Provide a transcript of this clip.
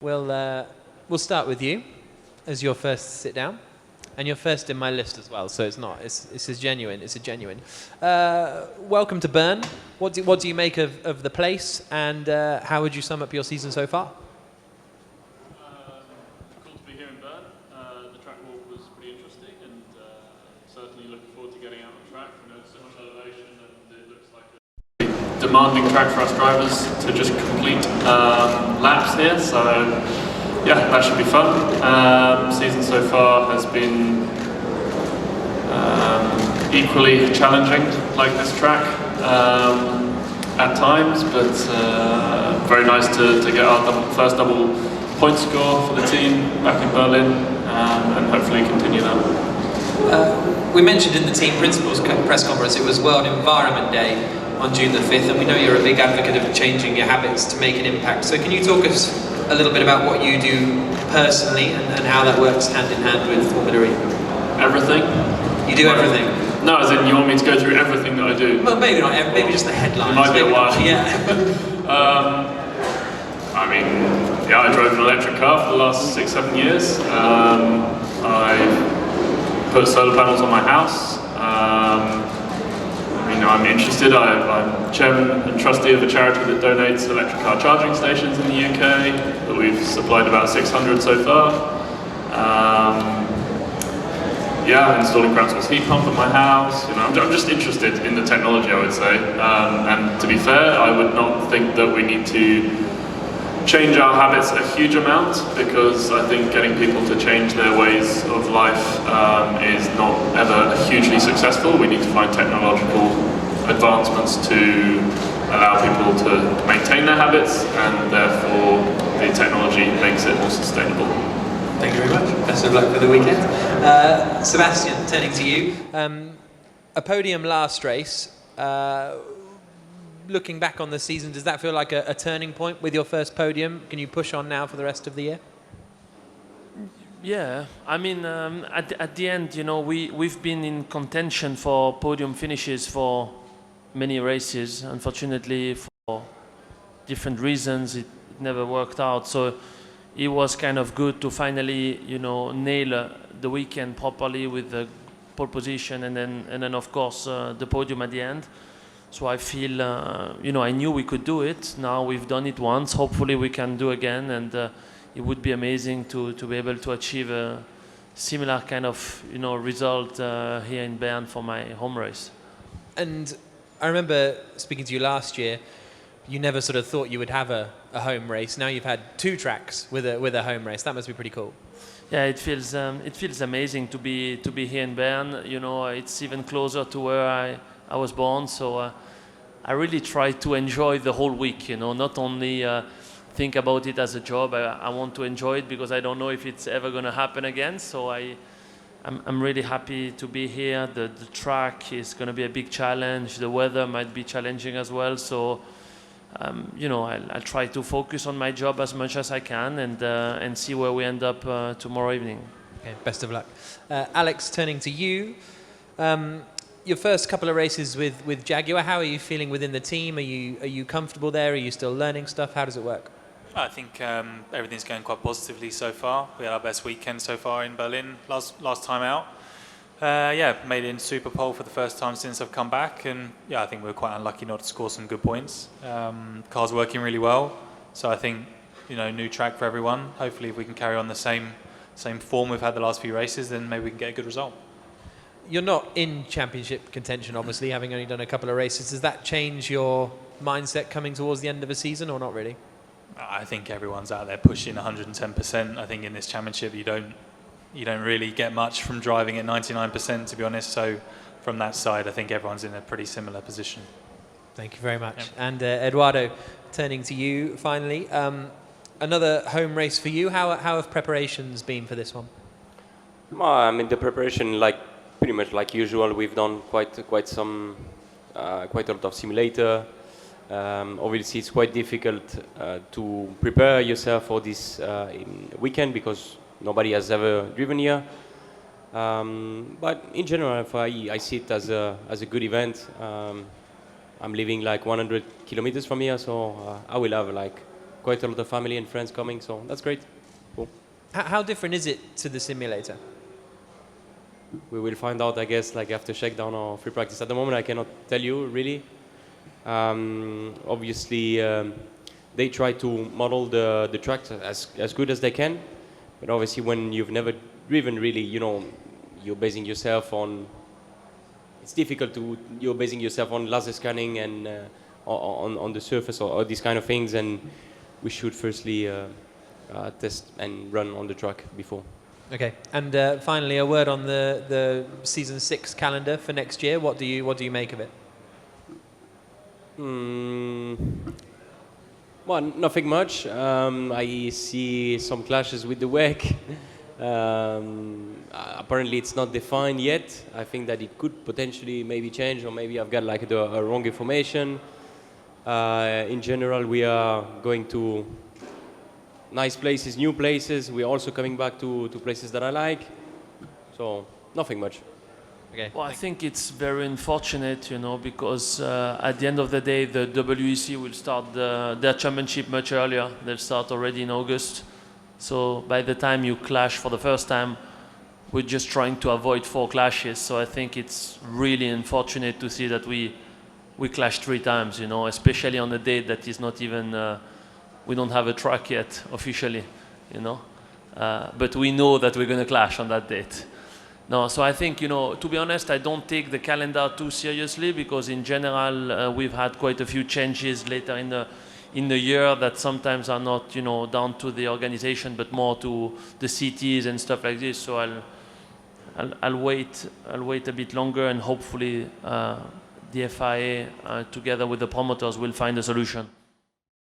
We'll start with you as your first sit down, and you're first in my list as well. So it's a genuine. Welcome to Bern. What do you make of the place, and how would you sum up your season so far? Cool to be here in Bern. The track walk was pretty interesting, and certainly looking forward to getting out on track. There's so much elevation, and it looks like a demanding track for us drivers to just complete laps here. So yeah, that should be fun. Season so far has been equally challenging, like this track at times, but very nice to get our first double point score for the team back in Berlin, and hopefully continue that. We mentioned in the team principals press conference it was World Environment Day on June the 5th, and we know you're a big advocate of changing your habits to make an impact. So can you talk us a little bit about what you do personally and how that works hand in hand with Formula E? Everything. You do everything? No, as in you want me to go through everything that I do? Well, maybe not, maybe just the headlines. It might be a while. Yeah. I mean, yeah, I drove an electric car for the last 6-7 years. I put solar panels on my house. I'm interested. I'm chairman and trustee of a charity that donates electric car charging stations in the UK. That we've supplied about 600 so far. Installing ground source heat pump at my house. I'm just interested in the technology, I would say. And to be fair, I would not think that we need to change our habits a huge amount, because I think getting people to change their ways of life is not ever hugely successful. We need to find technological advancements to allow people to maintain their habits, and therefore the technology makes it more sustainable. Thank you very much. Best of luck for the weekend. Sébastien, turning to you. A podium last race. Looking back on the season, does that feel like a turning point with your first podium? Can you push on now for the rest of the year? Yeah, I mean, at the end, we've been in contention for podium finishes for many races. Unfortunately, for different reasons, it never worked out. So it was kind of good to finally, nail the weekend properly with the pole position, and then of course the podium at the end. So I feel, I knew we could do it. Now we've done it once. Hopefully we can do again, and it would be amazing to be able to achieve a similar kind of, result here in Bern for my home race. And I remember speaking to you last year. You never sort of thought you would have a home race. Now you've had 2 tracks with a home race. That must be pretty cool. Yeah, it feels amazing to be here in Bern. It's even closer to where I was born, so I really try to enjoy the whole week, not only think about it as a job. I want to enjoy it because I don't know if it's ever going to happen again. So I'm really happy to be here. The track is going to be a big challenge. The weather might be challenging as well. So I'll try to focus on my job as much as I can, and see where we end up tomorrow evening. Okay, best of luck. Alex, turning to you. Your first couple of races with Jaguar, how are you feeling within the team? Are you comfortable there? Are you still learning stuff? How does it work? I think everything's going quite positively so far. We had our best weekend so far in Berlin last time out. Made it in Super Pole for the first time since I've come back, and I think we were quite unlucky not to score some good points. Car's working really well, so I think new track for everyone. Hopefully, if we can carry on the same form we've had the last few races, then maybe we can get a good result. You're not in championship contention, obviously, having only done a couple of races. Does that change your mindset coming towards the end of a season, or not really? I think everyone's out there pushing 110%. I think in this championship you don't really get much from driving at 99%, to be honest. So from that side, I think everyone's in a pretty similar position. Thank you very much. Yeah. And Edoardo, turning to you finally. Another home race for you. How have preparations been for this one? The preparation, pretty much like usual. We've done quite a lot of simulator. Obviously, it's quite difficult to prepare yourself for this weekend because nobody has ever driven here. But in general, I see it as a good event. I'm living 100 kilometers from here, so I will have quite a lot of family and friends coming, so that's great. Cool. How different is it to the simulator? We will find out, I guess, like after shakedown or free practice. At the moment, I cannot tell you really. Obviously, they try to model the track as good as they can, but obviously, when you've never driven, really, you know, you're basing yourself on. It's difficult to. You're basing yourself on laser scanning and on the surface or these kind of things, and we should firstly test and run on the track before. Okay, and finally, a word on the season 6 calendar for next year. What do you make of it? Well, nothing much. I see some clashes with the WEC. Apparently, it's not defined yet. I think that it could potentially maybe change, or maybe I've got like the wrong information. In general, we are going to nice places, new places. We're also coming back to places that I like. So, nothing much. Okay. Well, I think it's very unfortunate, you know, because at the end of the day, the WEC will start their championship much earlier. They'll start already in August. So by the time you clash for the first time, we're just trying to avoid 4 clashes. So I think it's really unfortunate to see that we clash 3 times, you know, especially on a date that is not even, we don't have a track yet officially, you know. But we know that we're going to clash on that date. No, so I think, you know, to be honest, I don't take the calendar too seriously, because in general we've had quite a few changes later in the year that sometimes are not, you know, down to the organization but more to the cities and stuff like this. So I'll wait a bit longer, and hopefully the FIA together with the promoters will find a solution.